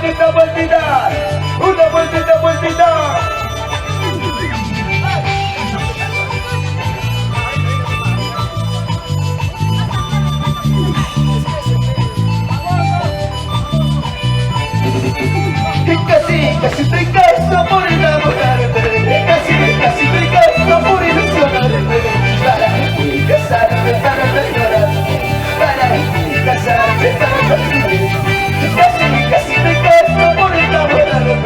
vueltita, vueltita. Una vueltita, vueltita. Y casi, casi te caso por enamorarte. Casi te caso por ilusionarte. Para casarme, para enamorarte. Para casarme, para casarme. Casi te caso por enamorarte.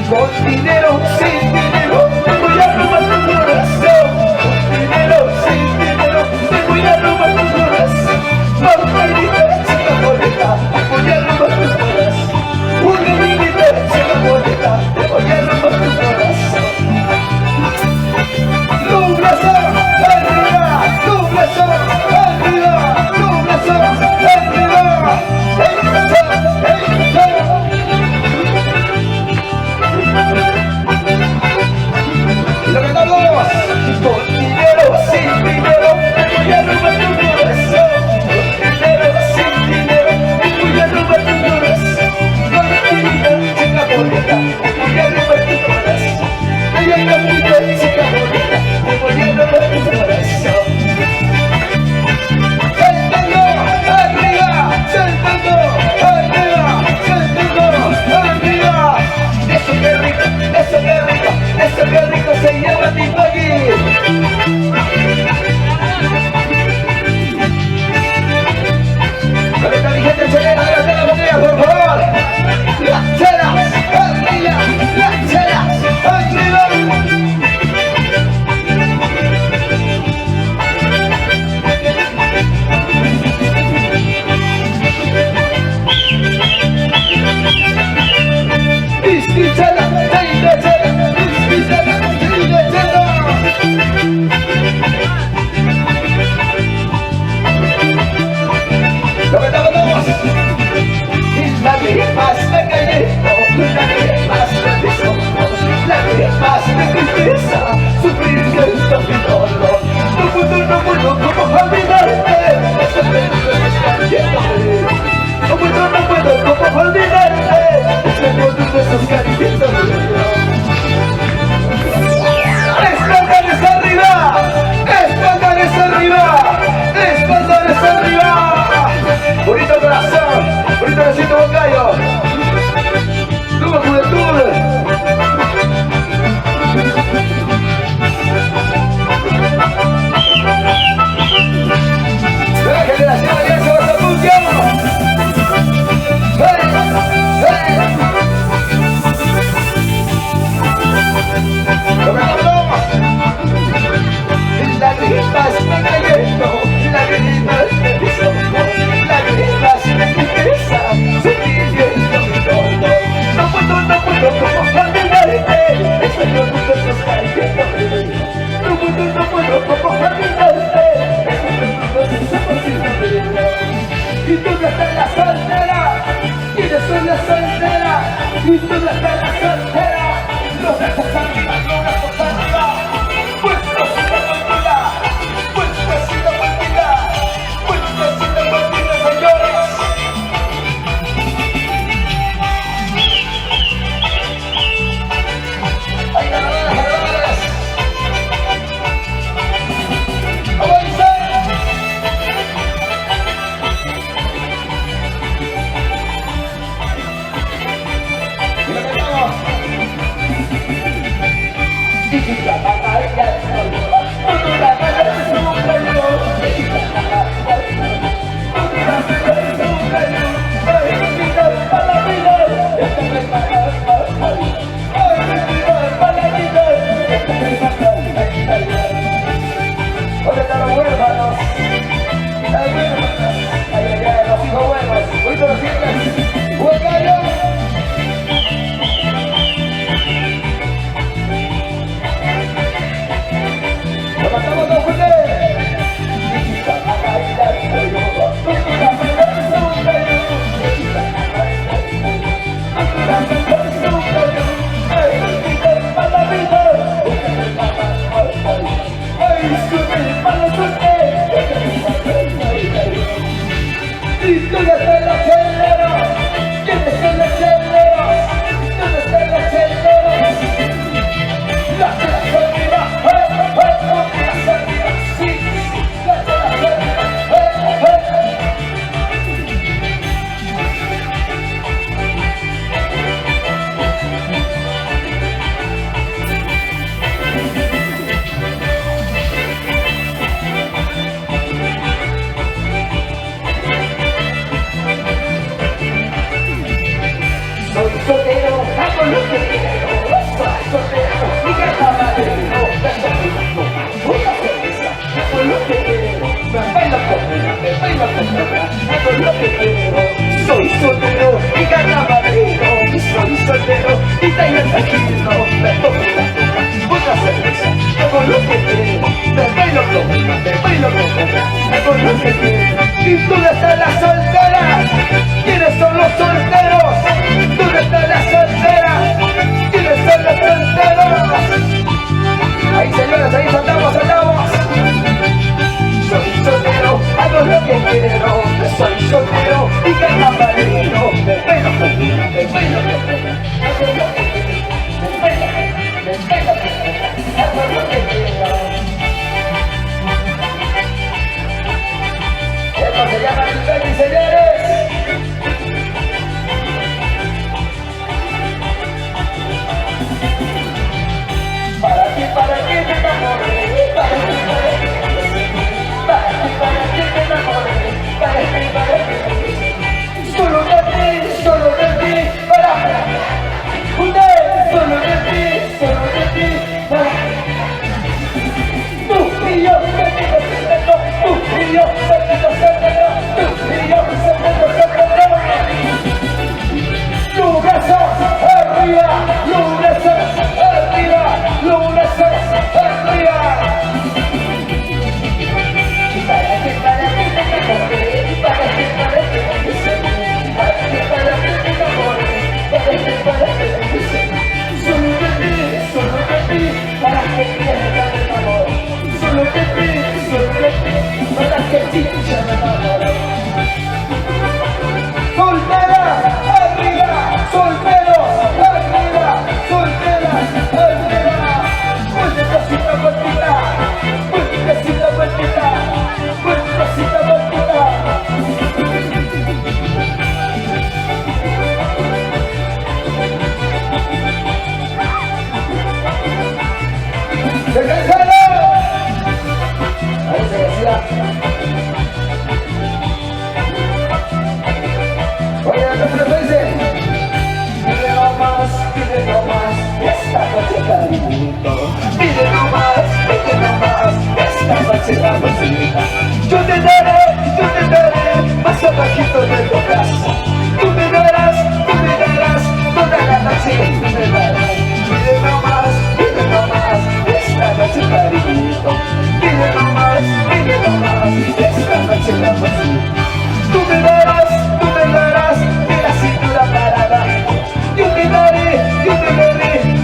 Con dinero, sin dinero, te voy a robar tu corazón. Con dinero, sin dinero, te voy a robar tu corazón. Mamita, chica bonita, te voy a robar tu corazón. Una niñita, chica bonita, te voy a robar tu corazón. Tu brazo, arriba, tu brazo, arriba, tu brazo, arriba. ¡Hey, brazo, hey, brazo! que quiero. ¿Y dónde están las solteras? ¿Quiénes son los solteros? ¿Dónde están las solteras? ¿Quiénes son los solteros? Ahí señores, ahí saltamos, saltamos. Soy soltero, hago lo que quiero. Soy soltero y carnavalero. Me pego, hago lo que quiero. Me pego, hago lo que quiero. Esto se llama Baby, señores. Para ti me enamoré. Para ti me enamoré. Solo de ti, para usted, solo de ti, para tú y yo, sentido, tú y yo, sentido, tú y yo, sentido. Lunes arriba, lunes arriba, lunes arriba. Yo te daré más abajito de tu casa. Tú me darás toda la noche. Tú me darás, pide nomás, esta noche cariñito. Pide nomás, esta noche la pasión. Tú me darás de la cintura para abajo. Yo te daré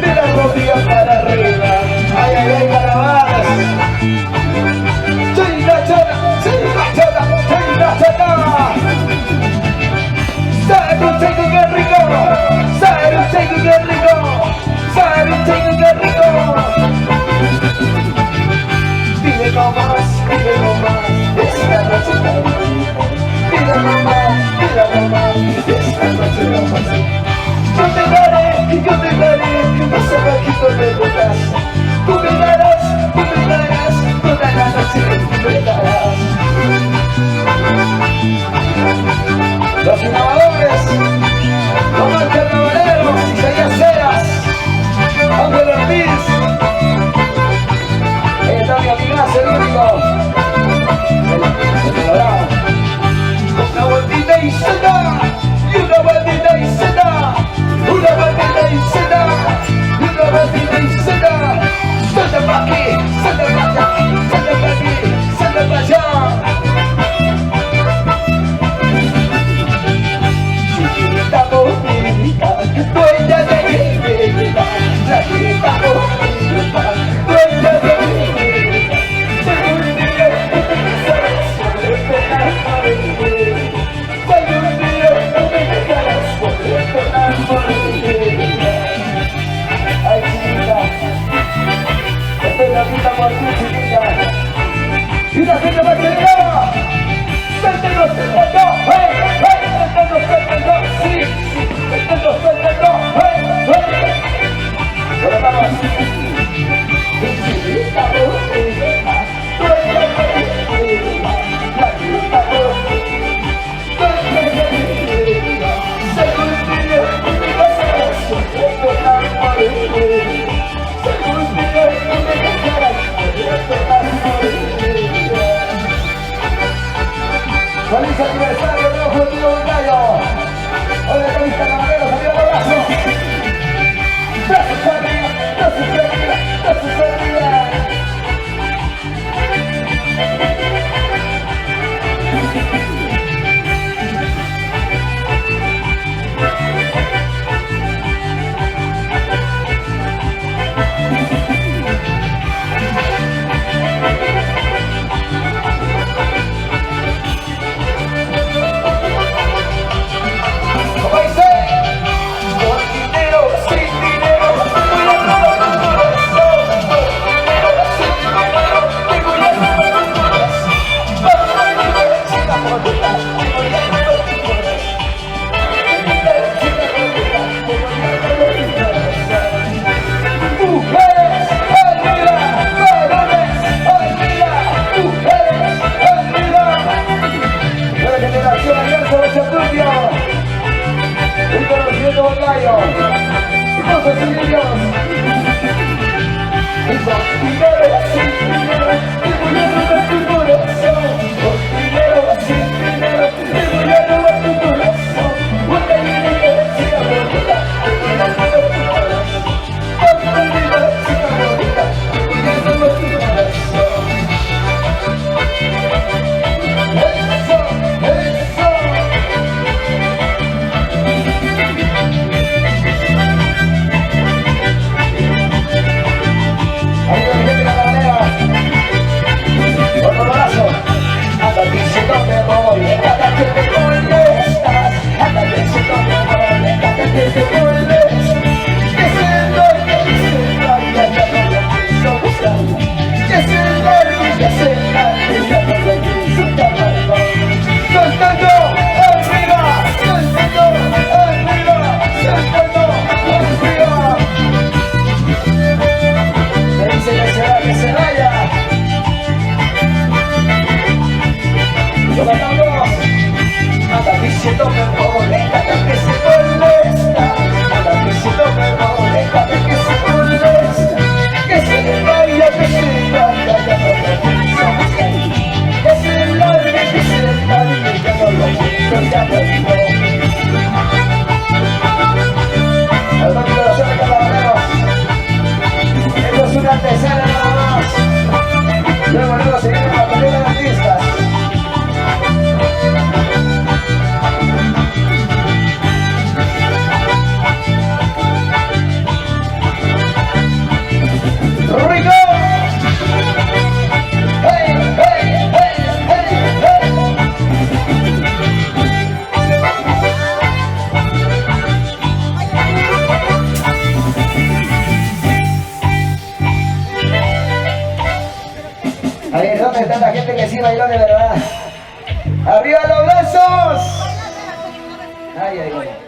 de la rodilla para arriba. Ay, ay, ay, caravanas. Pide nomás, esta noche la pasión. Pide nomás, esta noche la pasión. Yo te daré más abajito de tu casa. Tú me darás toda la noche, tú me darás. Los innovadores, los carnavaleros, Isaías Ceras, Ángel Ortiz, está mi amigazo, el único, el dorado. Una vueltita y se da, y una vueltita y se da, una vueltita y se da, y una vueltita y se da. Salta pa' aquí, salta pa' allá, salta pa' aquí, salta pa' allá. Chiquita bonita, dueña de mi vida. La chiquita bonita, dueña de mi vida. Soy un día que te dejarás por el soy un día que te dejarás por el ay, chiquita, estoy la vida por ti, chiquita. Y la gente me aceleraba. Suéltelo, hey, suéltelo, sí, suéltelo, hey. Ahora vamos. Chiquita bonita, dueña de mi vida. La chiquita bonita, dueña de mi vida. Soy un día que te dejarás por el soy un día que te dejarás por el ¡feliz aniversario, nuevo futuro de un gallo! ¡Hola, con mis carnavaleros, arriba el abrazo! ¡Gracias, familia! ¡Gracias, familia! ¡Gracias, familia! Dios. Por dinero, sin dinero, te voy a robar tu corazón. Por dinero, sin dinero, te voy a robar tu corazón. Una iglesia bonita, te voy a robar tu corazón. Una iglesia bonita, te voy a robar tu corazón. Eso, eso. Ahí lo viene la manera. Otro brazo. Anda diciendo me voy, cada que te molestas. Anda diciendo me voy, cada que te molestas. Que se vaya, ya no lo quiso buscar. Que se vaya, ya no lo quiso llamar. Soltando, arriba, soltando, arriba, soltando, arriba. Me dice que se vaya. Lo matamos. Anda diciendo me molesta, que se molesta. Anda diciendo me molesta, que se molesta. Que se vaya, ya no lo quiso buscar. Que se largue, ya no lo quiso llamar. Al banco de la zona de Calabaneros. Esto es una antesala nada más. Luego seguimos con la pelea de artistas. ¡Rico! ¡Hey, hey, hey, hey, hey! Ahí es donde está la gente que sí bailó de verdad. ¡Arriba los brazos! Ay, ay, ay.